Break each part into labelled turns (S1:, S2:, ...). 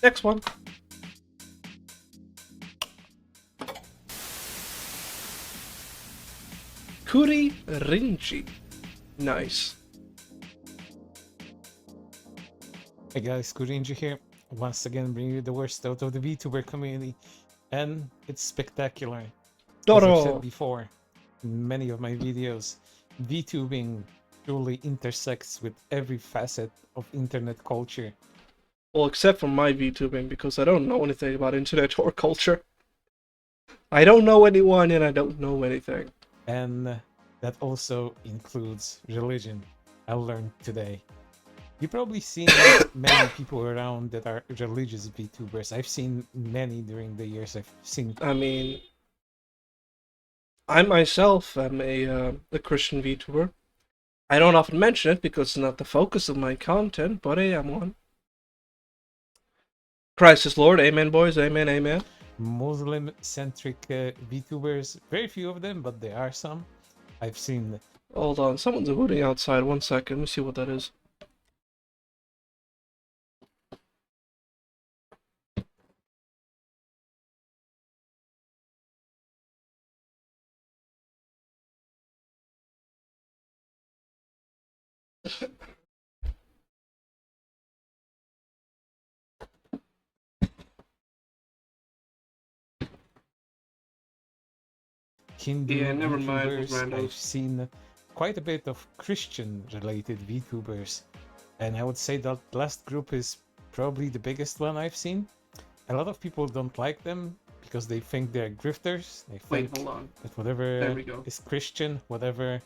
S1: Next one. Kuri Rinji. Nice.
S2: Hey guys, CRINGE here. Once again, bringing you the worst out of the VTuber community, and it's spectacular. As I've said
S1: Doro.
S2: before in many of my videos, VTubing truly intersects with every facet of internet culture.
S1: Well, except for my VTubing, because I don't know anything about internet or culture. I don't know anyone and I don't know anything.
S2: And that also includes religion. I learned today. You've probably seen many people around that are religious VTubers. I've seen many during the years. I've seen.
S1: I mean, I myself am a Christian VTuber. I don't often mention it because it's not the focus of my content, but I am one. Christ is Lord. Amen, boys. Amen, amen.
S2: Muslim-centric VTubers. Very few of them, but there are some. I've seen.
S1: Hold on, someone's hooting outside. 1 second. Let me see what that is.
S2: Hindu
S1: Yeah, never mind. It was
S2: VTubers.
S1: random.
S2: I've seen quite a bit of Christian-related VTubers, and I would say that last group is probably the biggest one I've seen. A lot of people don't like them because they think they're grifters. They think
S1: Wait, hold on.
S2: that
S1: There
S2: whatever
S1: we go.
S2: is Christian, whatever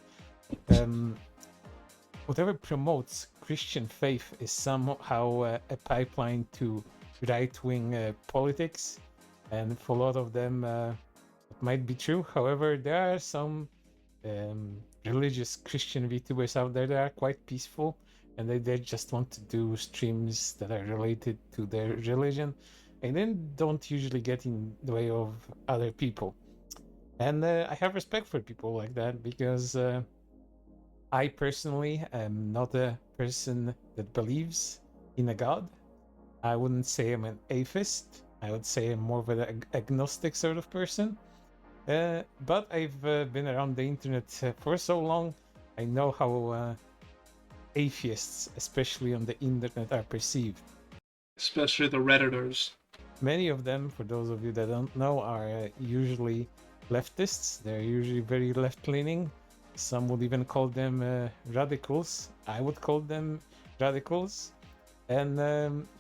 S2: promotes Christian faith is somehow a pipeline to right-wing politics, and for a lot of them it might be true. However, there are some religious Christian VTubers out there that are quite peaceful, and they just want to do streams that are related to their religion, and then don't usually get in the way of other people. And I have respect for people like that because I personally am not a person that believes in a god. I wouldn't say I'm an atheist. I would say I'm more of an agnostic sort of person. But I've been around the internet for so long, I know how atheists, especially on the internet, are perceived.
S1: Especially the Redditors.
S2: Many of them, for those of you that don't know, are usually leftists. They're usually very left-leaning. Some would even call them radicals. I would call them radicals. And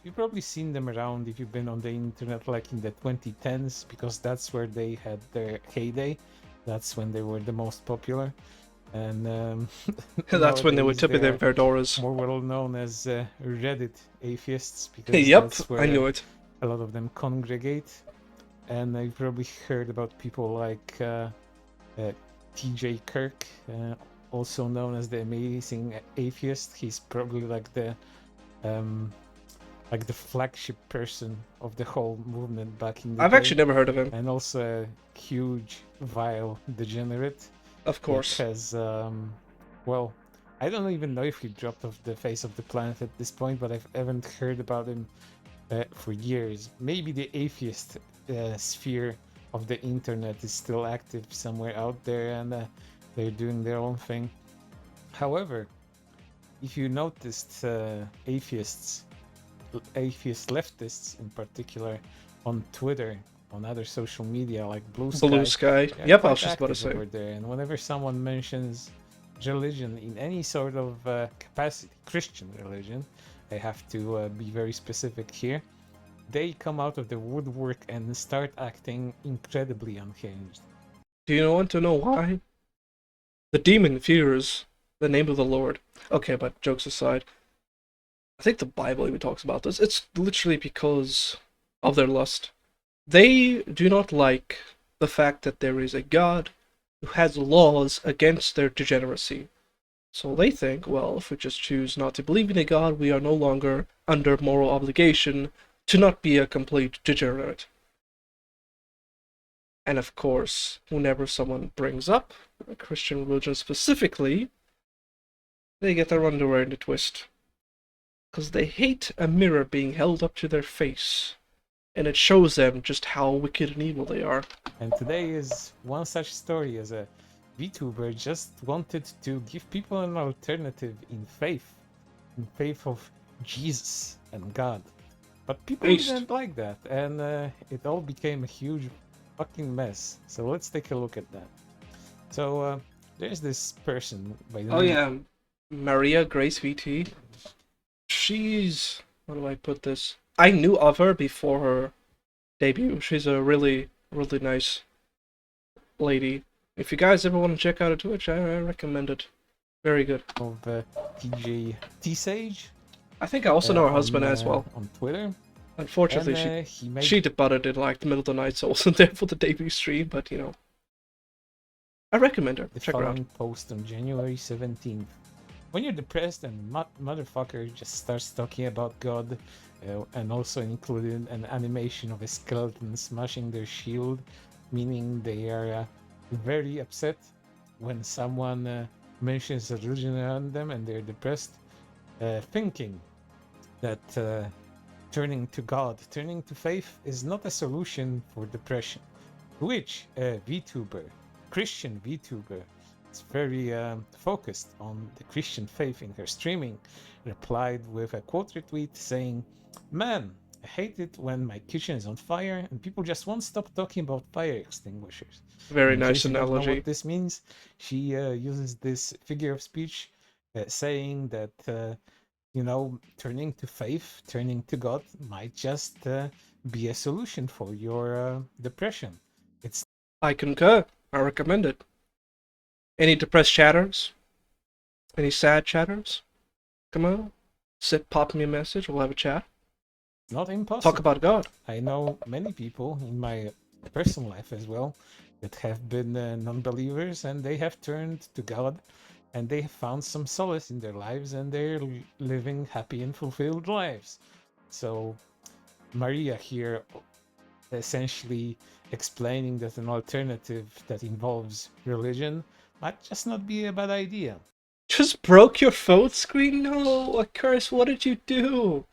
S2: you've probably seen them around if you've been on the internet like in the 2010s, because that's where they had their heyday. That's when they were the most popular. And
S1: That's when they were
S2: nowadays
S1: tipping their
S2: they're
S1: fedoras.
S2: more well known as Reddit atheists, because
S1: Yep,
S2: that's
S1: I knew
S2: where
S1: it.
S2: a lot of them congregate. And you've probably heard about people like TJ Kirk, also known as the Amazing Atheist. He's probably like the flagship person of the whole movement back in the
S1: I've
S2: day.
S1: actually never heard of him.
S2: And also a huge, vile degenerate.
S1: Of course.
S2: That has, well, I don't even know if he dropped off the face of the planet at this point, but I haven't heard about him for years. Maybe the atheist sphere of the internet is still active somewhere out there, and they're doing their own thing. However, if you noticed atheist leftists in particular on Twitter, on other social media like Blue Sky.
S1: Yep, I was just about to say.
S2: Over there. And whenever someone mentions religion in any sort of capacity, Christian religion, I have to be very specific here, they come out of the woodwork and start acting incredibly unhinged.
S1: Do you want to know why? The demon fears the name of the Lord. Okay, but jokes aside, I think the Bible even talks about this. It's literally because of their lust. They do not like the fact that there is a God who has laws against their degeneracy. So they think, well, if we just choose not to believe in a God, we are no longer under moral obligation to not be a complete degenerate. And of course, whenever someone brings up a Christian religion specifically, they get their underwear in a twist. because they hate a mirror being held up to their face, and it shows them just how wicked and evil they are.
S2: And today is one such story as a VTuber just wanted to give people an alternative in faith of Jesus and God. But people
S1: Based.
S2: didn't like that, and it all became a huge fucking mess. So let's take a look at that. So there's this person by the
S1: Oh
S2: name
S1: yeah, Maria Grace VT. She's, how do I put this? I knew of her before her debut. She's a really, really nice lady. If you guys ever want to check out her Twitch, I recommend it. Very good.
S2: of TJ T-Sage.
S1: I think I also know her husband as well.
S2: On Twitter.
S1: Unfortunately,
S2: And,
S1: she debuted in like the middle of the night, so I wasn't there for the debut stream. But you know, I recommend her.
S2: The
S1: Check her out.
S2: following post on January 17th. When you're depressed and motherfucker just starts talking about God, and also included an animation of a skeleton smashing their shield, meaning they are very upset when someone mentions a religion around them and they're depressed, thinking that turning to God, turning to faith is not a solution for depression. Which a VTuber, Christian VTuber, is very focused on the Christian faith in her streaming, replied with a quote retweet saying, "Man, I hate it when my kitchen is on fire and people just won't stop talking about fire extinguishers."
S1: Very
S2: In
S1: nice
S2: case you don't know
S1: analogy.
S2: what this means, she uses this figure of speech saying that turning to faith, turning to God might just be a solution for your depression. It's
S1: I concur. I recommend it. Any depressed chatters? Any sad chatters? Come on. Pop me a message. We'll have a chat.
S2: not impossible.
S1: Talk about God.
S2: I know many people in my personal life as well that have been non-believers and they have turned to God and they have found some solace in their lives and they're living happy and fulfilled lives. So Maria here essentially explaining that an alternative that involves religion might just not be a bad idea.
S1: Just broke your phone screen? No, Curse, what did you do?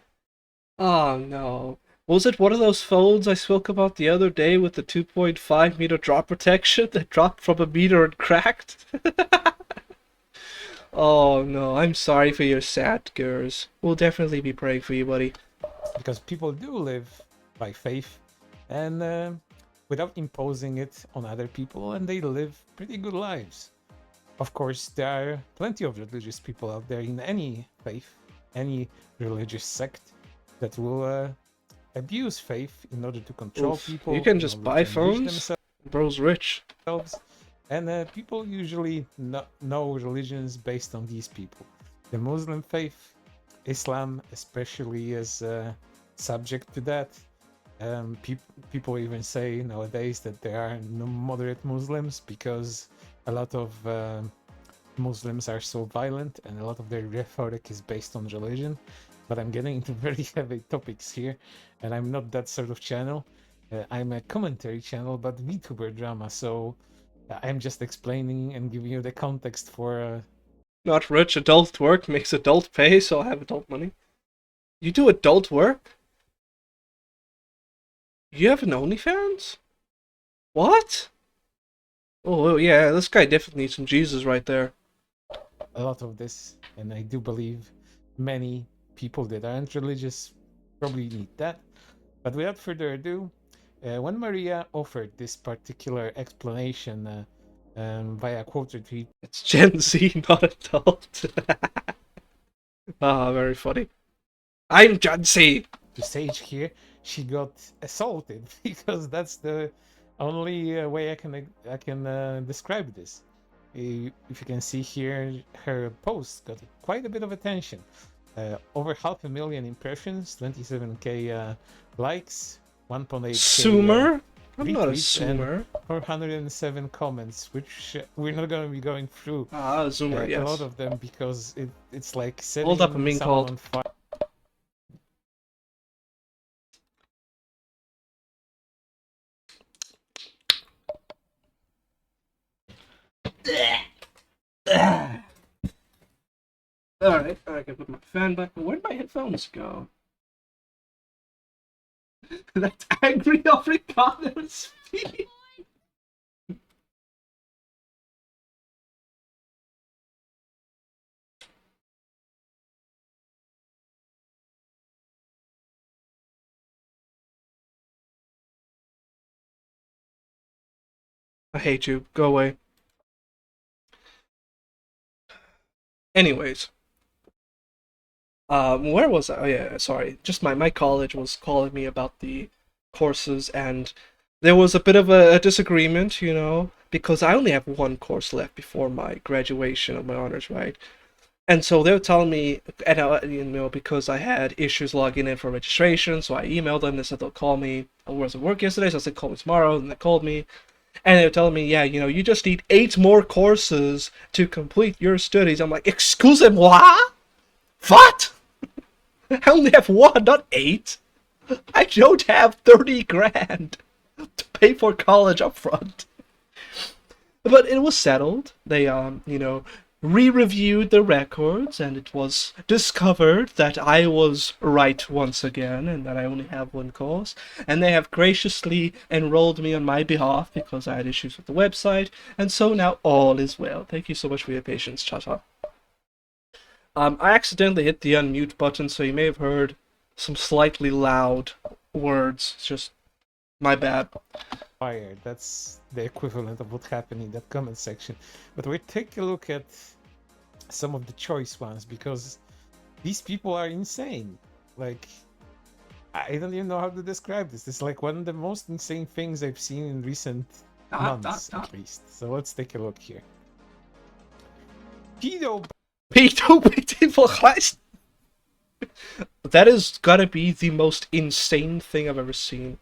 S1: Oh no. Was it one of those phones I spoke about the other day with the 2.5 meter drop protection that dropped from a meter and cracked? Oh no, I'm sorry for your sad girls. We'll definitely be praying for you, buddy.
S2: Because people do live by faith and without imposing it on other people, and they live pretty good lives. Of course, there are plenty of religious people out there in any faith, any religious sect that will abuse faith in order to control people.
S1: You can just buy phones? Bro's rich.
S2: And people usually know religions based on these people. The Muslim faith, Islam especially, is subject to that. People even say nowadays that there are no moderate Muslims because a lot of Muslims are so violent and a lot of their rhetoric is based on religion. But I'm getting into very heavy topics here, and I'm not that sort of channel. I'm a commentary channel, but VTuber drama, so I'm just explaining and giving you the context for...
S1: Not rich, adult work makes adult pay, so I have adult money. You do adult work? You have an OnlyFans? What? Oh, yeah, this guy definitely needs some Jesus right there.
S2: A lot of this, and I do believe many people that aren't religious probably need that. But without further ado, when Maria offered this particular explanation via quote retweet...
S1: It's Gen Z, not adult. Ah, very funny. I'm Gen Z!
S2: To Sage here, she got assaulted because that's the only way I can describe this. If you can see here, her post got quite a bit of attention. Over 500,000 impressions, 27k likes, 1.8k
S1: Sumer? I'm not a
S2: retweets, and
S1: Sumer.
S2: 407 comments, which we're not going to be going through
S1: Ah, Zoomer,
S2: a
S1: yes.
S2: lot of them because it's like setting
S1: Hold up, I'm being
S2: someone
S1: called.
S2: on fire.
S1: Alright, I can put my fan back. Where'd my headphones go? That angry Afrikaner speak. I hate you. Go away. Anyways, where was I? Oh yeah, sorry. Just my college was calling me about the courses, and there was a bit of a disagreement, because I only have one course left before my graduation of my honors, right? And so they were telling me, and because I had issues logging in for registration, so I emailed them. They said they'll call me. I was at work yesterday, so I said call me tomorrow, and they called me. And they were telling me, yeah, you just need 8 more courses to complete your studies. I'm like, excusez-moi? What? I only have 1, not 8. I don't have 30 grand to pay for college up front. But it was settled. They, re-reviewed the records, and it was discovered that I was right once again, and that I only have 1 course. And they have graciously enrolled me on my behalf because I had issues with the website, and so now all is well. Thank you so much for your patience, Chata. I accidentally hit the unmute button, so you may have heard some slightly loud words. It's just my bad.
S2: Fire. That's the equivalent of what happened in that comment section. But we take a look at some of the choice ones, because these people are insane. Like, I don't even know how to describe this. This is like one of the most insane things I've seen in recent months, at least. So let's take a look here. Pedo
S1: Christ. That has gotta be the most insane thing I've ever seen.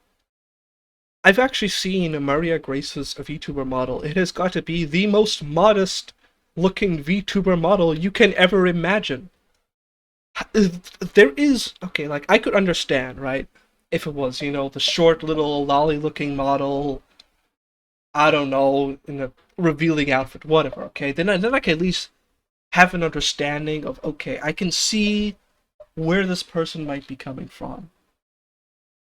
S1: I've actually seen Maria Grace's VTuber model. It has got to be the most modest looking VTuber model you can ever imagine. There is, okay, like, I could understand, right? If it was, the short little lolly looking model, I don't know, in a revealing outfit, whatever, okay? Then I can at least have an understanding of, okay, I can see where this person might be coming from.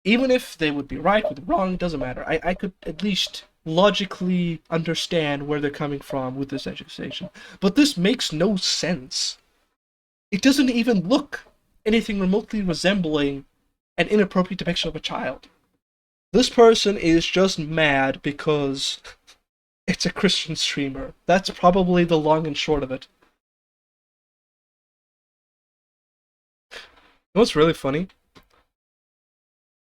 S1: Even if they would be right or wrong, it doesn't matter. I could at least logically understand where they're coming from with this accusation. But this makes no sense. It doesn't even look anything remotely resembling an inappropriate depiction of a child. This person is just mad because it's a Christian streamer. That's probably the long and short of it. You know what's really funny?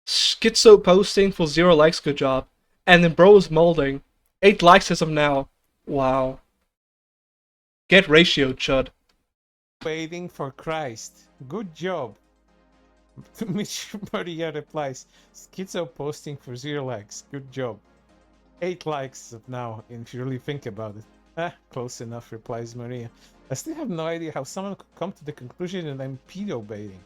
S1: Schizo posting for 0 likes, good job. And then bro is molding. 8 likes as of now. Wow. Get ratio, chud.
S2: waiting for Christ. Good job. To which Maria replies, Schizo posting for 0 likes. Good job. 8 likes of now, if you really think about it. Close enough, replies Maria. I still have no idea how someone could come to the conclusion that I'm pedo baiting.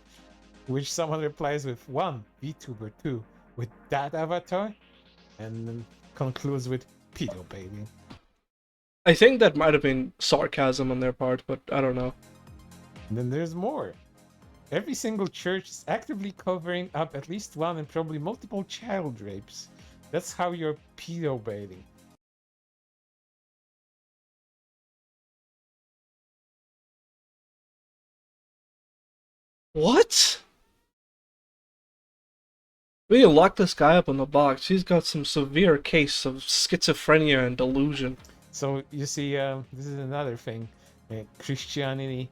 S2: Which someone replies with 1, VTuber 2, with that avatar? And then concludes with pedo baiting.
S1: I think that might have been sarcasm on their part, but I don't know.
S2: And then there's more. Every single church is actively covering up at least 1 and probably multiple child rapes. That's how you're pedo baiting.
S1: What? We need to lock this guy up in the box. He's got some severe case of schizophrenia and delusion.
S2: So you see, this is another thing. Christianity,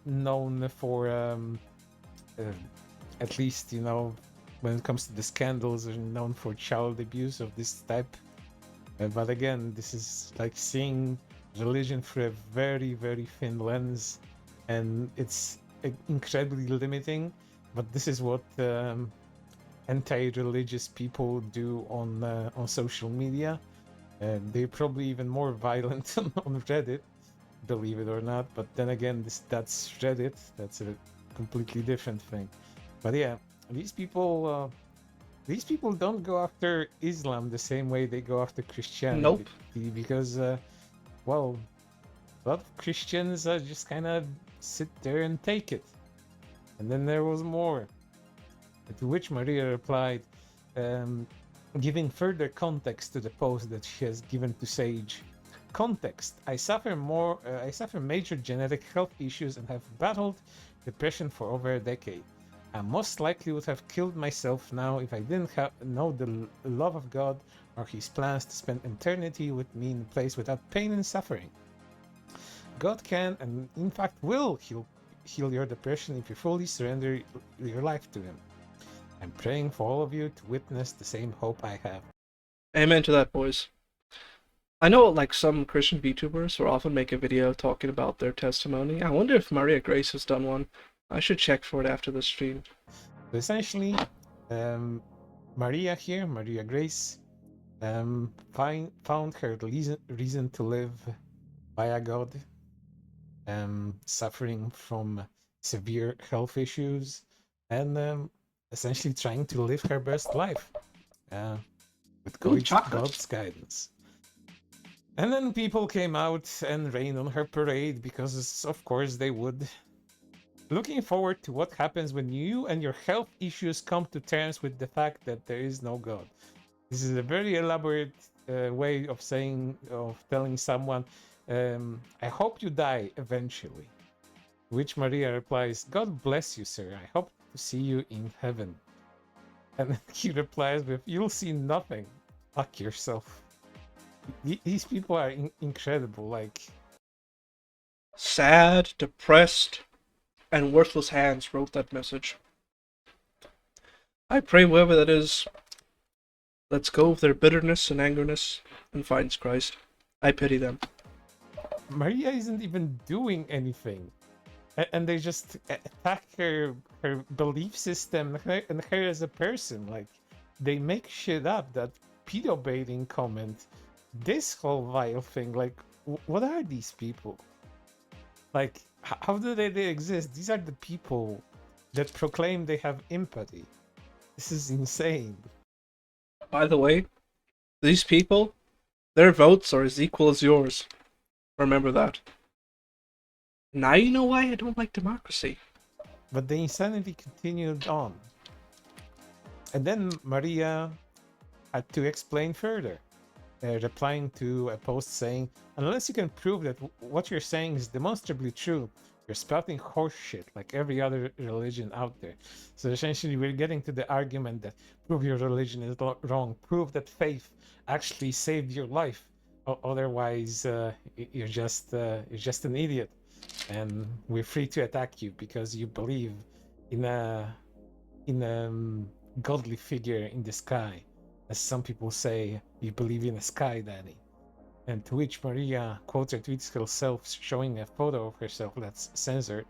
S2: known for, at least, when it comes to the scandals, are known for child abuse of this type. But again, this is like seeing religion through a very, very thin lens, and it's incredibly limiting. But this is what anti-religious people do on social media. They're probably even more violent on Reddit, believe it or not. But then again, that's Reddit. That's a completely different thing. But yeah, these people don't go after Islam the same way they go after Christianity.
S1: Nope.
S2: Because, well, a lot of Christians are just kind of sit there and take it. And then there was more. To which Maria replied, um, giving further context to the post that she has given to Sage. Context: I suffer major genetic health issues and have battled depression for over a decade. I most likely would have killed myself now if I didn't know the love of God or His plans to spend eternity with me in a place without pain and suffering. God can and in fact will heal your depression if you fully surrender your life to Him. I'm praying for all of you to witness the same hope I have.
S1: Amen to that, boys. I know, like, some Christian VTubers will often make a video talking about their testimony. I wonder if Maria Grace has done one. I should check for it after the stream.
S2: So essentially, Maria Grace, found her reason to live via God, suffering from severe health issues, and essentially trying to live her best life with God's guidance. And then people came out and rained on her parade because, of course, they would. Looking forward to what happens when you and your health issues come to terms with the fact that there is no God. This is a very elaborate way of telling someone, I hope you die eventually. Which Maria replies, God bless you, sir. I hope to see you in heaven. And he replies with, you'll see nothing. Fuck yourself. These people are incredible. Like,
S1: sad, depressed, and worthless hands wrote that message. I pray whoever that is lets go of their bitterness and angerness and finds Christ. I pity them.
S2: Maria isn't even doing anything, and they just attack her belief system and her as a person. Like, they make shit up. That pedo baiting comment, this whole vile thing. Like, what are these people? Like, how do they exist? These are the people that proclaim they have empathy. This is insane.
S1: By the way, these people, their votes are as equal as yours. Remember that. Now you know why I don't like democracy.
S2: But the insanity continued on. And then Maria had to explain further, replying to a post saying, unless you can prove that what you're saying is demonstrably true, you're spouting horse shit like every other religion out there. So essentially, we're getting to the argument that prove your religion is wrong, prove that faith actually saved your life. Otherwise, you're just an idiot, and we're free to attack you because you believe in a godly figure in the sky, as some people say, you believe in a sky daddy. And to which Maria quotes or tweets herself, showing a photo of herself that's censored.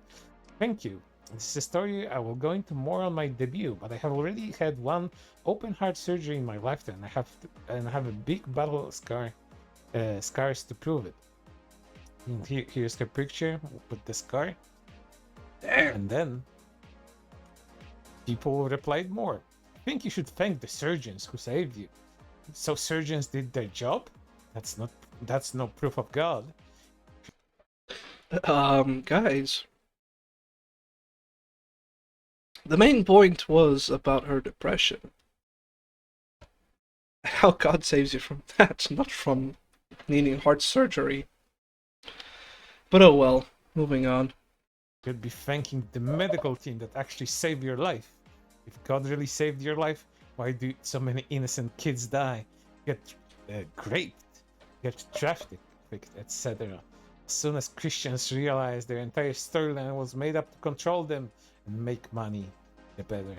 S2: Thank you. This is a story I will go into more on my debut, but I have already had one open heart surgery in my lifetime. I have a big battle scars to prove it. And here's her picture with the scar.
S1: Damn.
S2: And then people replied more. I think you should thank the surgeons who saved you. So surgeons did their job? That's no proof of God.
S1: Guys. The main point was about her depression. How God saves you from that, not from needing heart surgery. But oh well, moving on.
S2: You'd be thanking the medical team that actually saved your life. If God really saved your life, why do so many innocent kids die, get raped, get trafficked, etc.? As soon as Christians realized their entire storyline was made up to control them and make money, the better.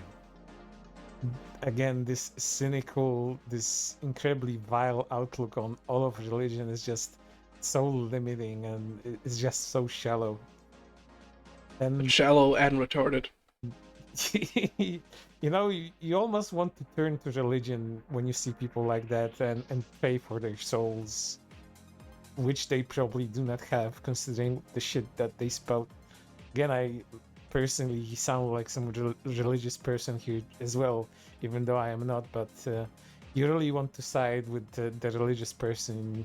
S2: Again, this cynical, this incredibly vile outlook on all of religion is just so limiting, and it's just so shallow. And
S1: Shallow and retarded.
S2: you know, you almost want to turn to religion when you see people like that and pray for their souls, which they probably do not have, considering the shit that they spout. Again, I personally sound like some religious person here as well, even though I am not, but you really want to side with the religious person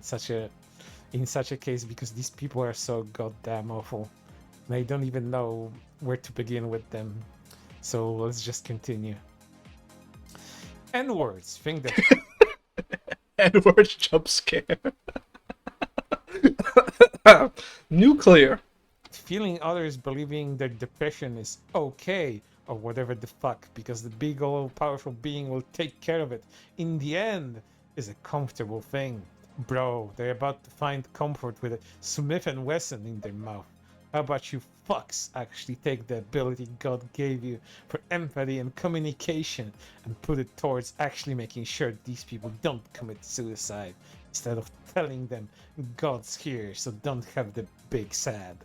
S2: in such a case, because these people are so goddamn awful. and I don't even know where to begin with them. So let's just continue. N-words, think that
S1: Edward jump scare. Nuclear.
S2: feeling others believing their depression is okay or whatever the fuck because the big old powerful being will take care of it in the end is a comfortable thing. Bro, they're about to find comfort with a Smith and Wesson in their mouth. How about you fucks actually take the ability God gave you for empathy and communication and put it towards actually making sure these people don't commit suicide instead of telling them God's here, so don't have the big sad.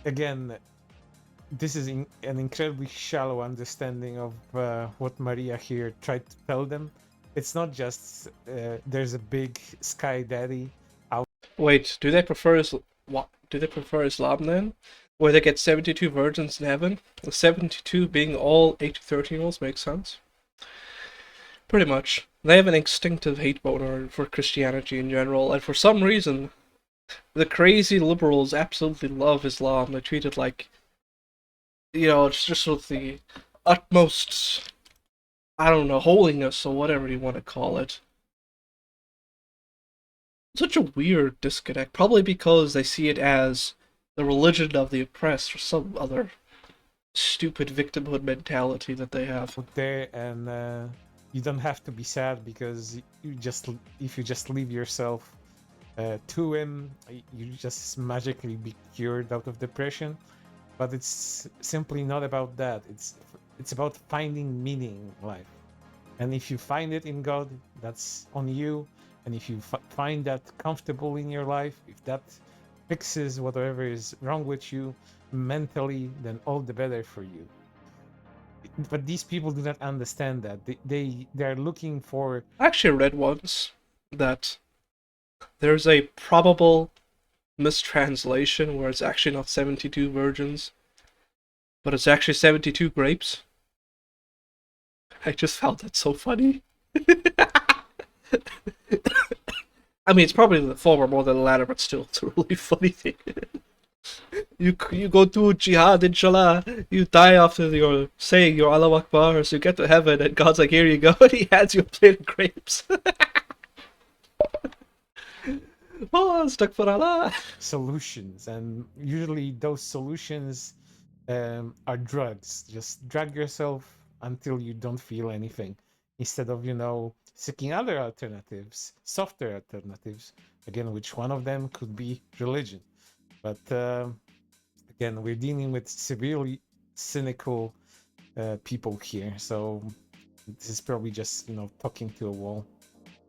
S2: Again, this is an incredibly shallow understanding of what Maria here tried to tell them. It's not just there's a big sky daddy out.
S1: Wait, do they prefer what? Do they prefer Islam then? Where they get 72 virgins in heaven? The 72 being all 8 to 13-year-olds makes sense. Pretty much. They have an instinctive hate boner for Christianity in general, and for some reason, the crazy liberals absolutely love Islam. They treat it like, it's just with the utmost, I don't know, holiness or whatever you want to call it. Such a weird disconnect, probably because they see it as the religion of the oppressed or some other stupid victimhood mentality that they have.
S2: There, and you don't have to be sad because if you just leave yourself to him, you just magically be cured out of depression. But it's simply not about that. It's about finding meaning in life, and if you find it in God, that's on you. And if you find that comfortable in your life, if that fixes whatever is wrong with you mentally, then all the better for you. But these people do not understand that. They're looking for.
S1: I actually read once that there's a probable mistranslation where it's actually not 72 virgins, but it's actually 72 grapes. I just found that so funny. I mean, it's probably the former more than the latter, but still, it's a really funny thing. You go do jihad, inshallah. You die after your saying your Allah Akbar, so you get to heaven, and God's like, here you go, and he hands you a plate of grapes. Oh, stuck for Allah.
S2: Solutions, and usually those solutions are drugs. Just drug yourself until you don't feel anything, instead of seeking other alternatives, softer alternatives. Again, which one of them could be religion. But again, we're dealing with severely cynical people here, so this is probably just talking to a wall.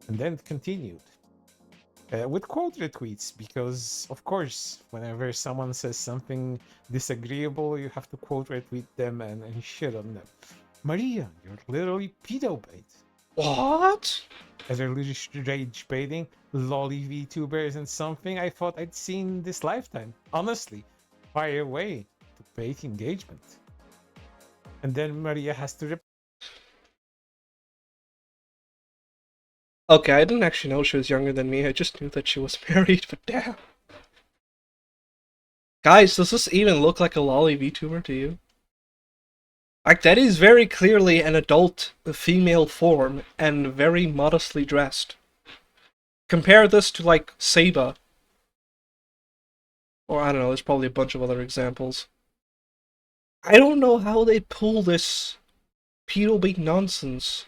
S2: And then it continued with quote retweets, because of course, whenever someone says something disagreeable, you have to quote retweet them and shit on them. Maria, you're literally pedo bait.
S1: What?
S2: As they're rage baiting, lolly VTuber isn't something I thought I'd seen this lifetime. Honestly, fire away to bait engagement. And then Maria has to
S1: Okay, I didn't actually know she was younger than me. I just knew that she was married, but damn. Guys, does this even look like a lolly VTuber to you? Like, that is very clearly an adult female form and very modestly dressed. Compare this to, like, Saba. Or, I don't know, there's probably a bunch of other examples. I don't know how they pull this pedo bait nonsense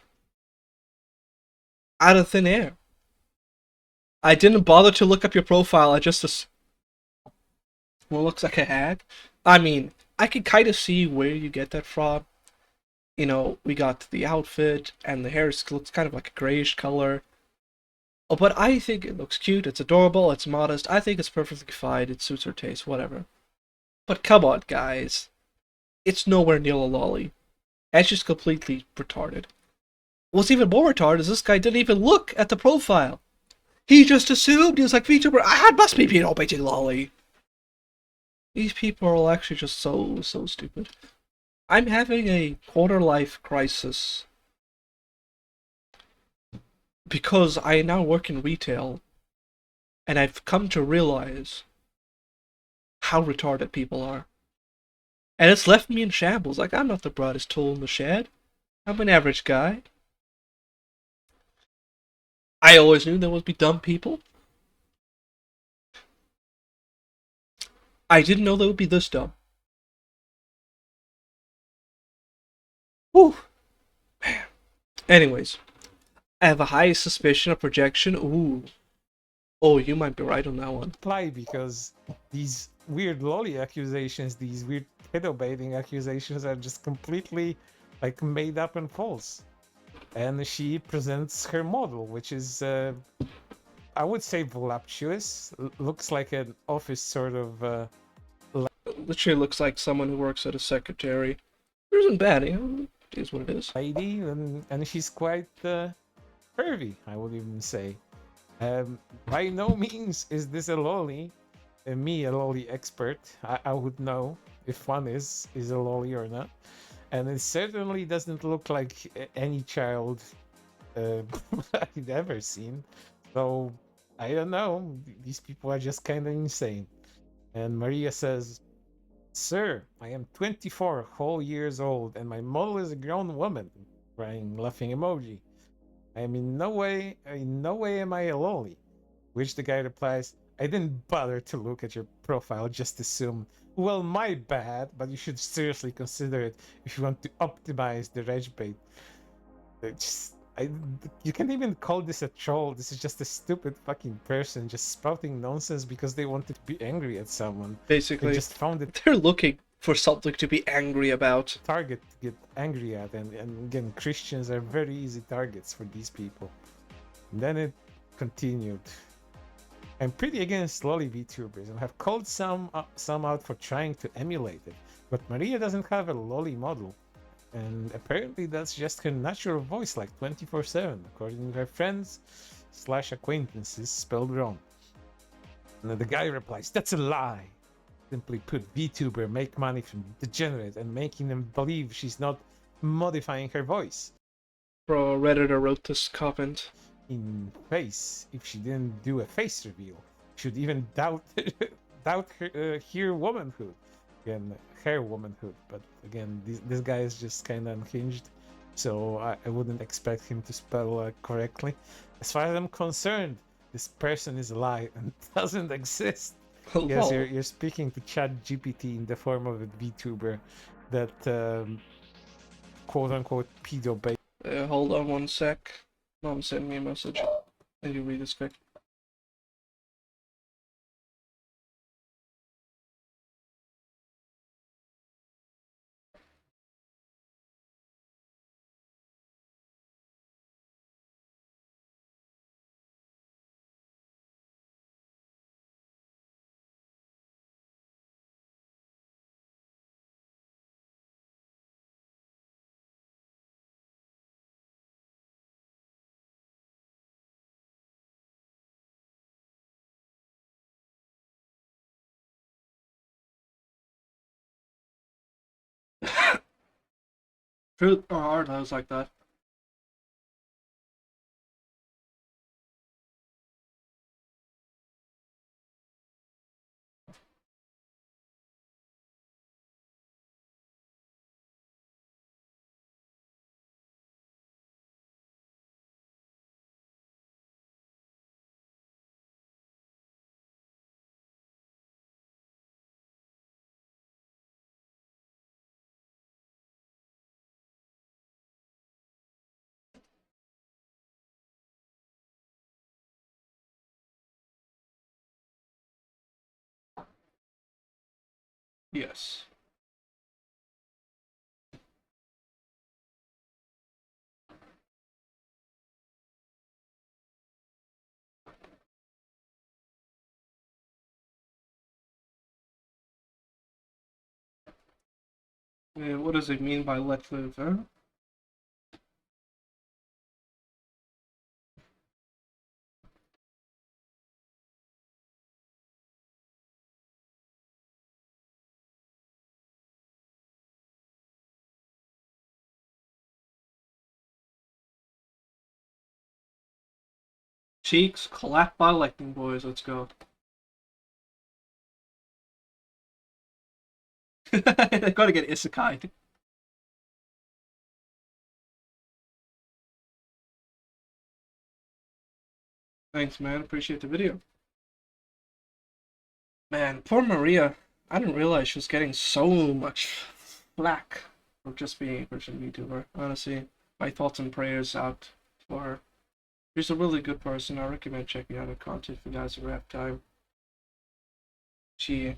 S1: out of thin air. I didn't bother to look up your profile, I just... Well, looks like a hag. I mean, I can kind of see where you get that from. We got the outfit, and the hair looks kind of like a grayish color. Oh, but I think it looks cute, it's adorable, it's modest, I think it's perfectly fine, it suits her taste, whatever. But come on, guys. It's nowhere near a lolly. It's just completely retarded. What's even more retarded is this guy didn't even look at the profile. He just assumed, he was like, VTuber, it must be pedo baiting lolly. These people are all actually just so stupid. I'm having a quarter-life crisis because I now work in retail, and I've come to realize how retarded people are. And it's left me in shambles. Like, I'm not the brightest tool in the shed. I'm an average guy. I always knew there would be dumb people. I didn't know they would be this dumb. Whew. Anyways, I have a high suspicion of projection. Ooh. Oh, you might be right on that one.
S2: Apply because these weird lolly accusations, these weird pedo baiting accusations are just completely like made up and false. And she presents her model, which is I would say voluptuous. Looks like an office sort of
S1: Literally looks like someone who works at a secretary. It isn't bad, you know? It is what it is.
S2: lady, and she's quite curvy, I would even say. By no means is this a lolly. Me, a lolly expert, I would know if one is a lolly or not. And it certainly doesn't look like any child I've ever seen. So I don't know. These people are just kind of insane. And Maria says, "Sir, I am 24 whole years old, and my model is a grown woman." Crying, laughing emoji. I am in no way am I a lolly. Which the guy replies, "I didn't bother to look at your profile, just assume. Well, my bad, but you should seriously consider it if you want to optimize the reg bait." Just, you can't even call this a troll. This is just a stupid fucking person just spouting nonsense because they wanted to be angry at someone. They
S1: Basically,
S2: just found it
S1: they're looking for something to be angry about.
S2: target to get angry at, and again, Christians are very easy targets for these people. And then it continued. I'm pretty against lolly VTubers and have called some out for trying to emulate it, but Maria doesn't have a lolly model, and apparently that's just her natural voice, like 24/7, according to her friends / acquaintances, spelled wrong. And then the guy replies, "That's a lie. Simply put, VTuber make money from degenerate and making them believe she's not modifying her voice."
S1: Bro, Redditor wrote this comment.
S2: In face, if she didn't do a face reveal, should even doubt her womanhood. Again, her womanhood. But again, this guy is just kind of unhinged, so I wouldn't expect him to spell correctly. As far as I'm concerned, this person is a lie and doesn't exist. Yes,
S1: Lol.
S2: you're speaking to Chat GPT in the form of a VTuber that quote unquote pedo bait.
S1: Hold on one sec. Mom sent me a message. Can you read this quick? Fruit or hard nose like that. Yes. What does it mean by let live, huh? Cheeks, clapped by lightning, boys. Let's go. I gotta get isekai. Thanks, man. Appreciate the video. Man, poor Maria. I didn't realize she was getting so much flack for just being a Christian VTuber. Honestly, my thoughts and prayers out for her. She's a really good person. I recommend checking out her content if you guys ever have time. She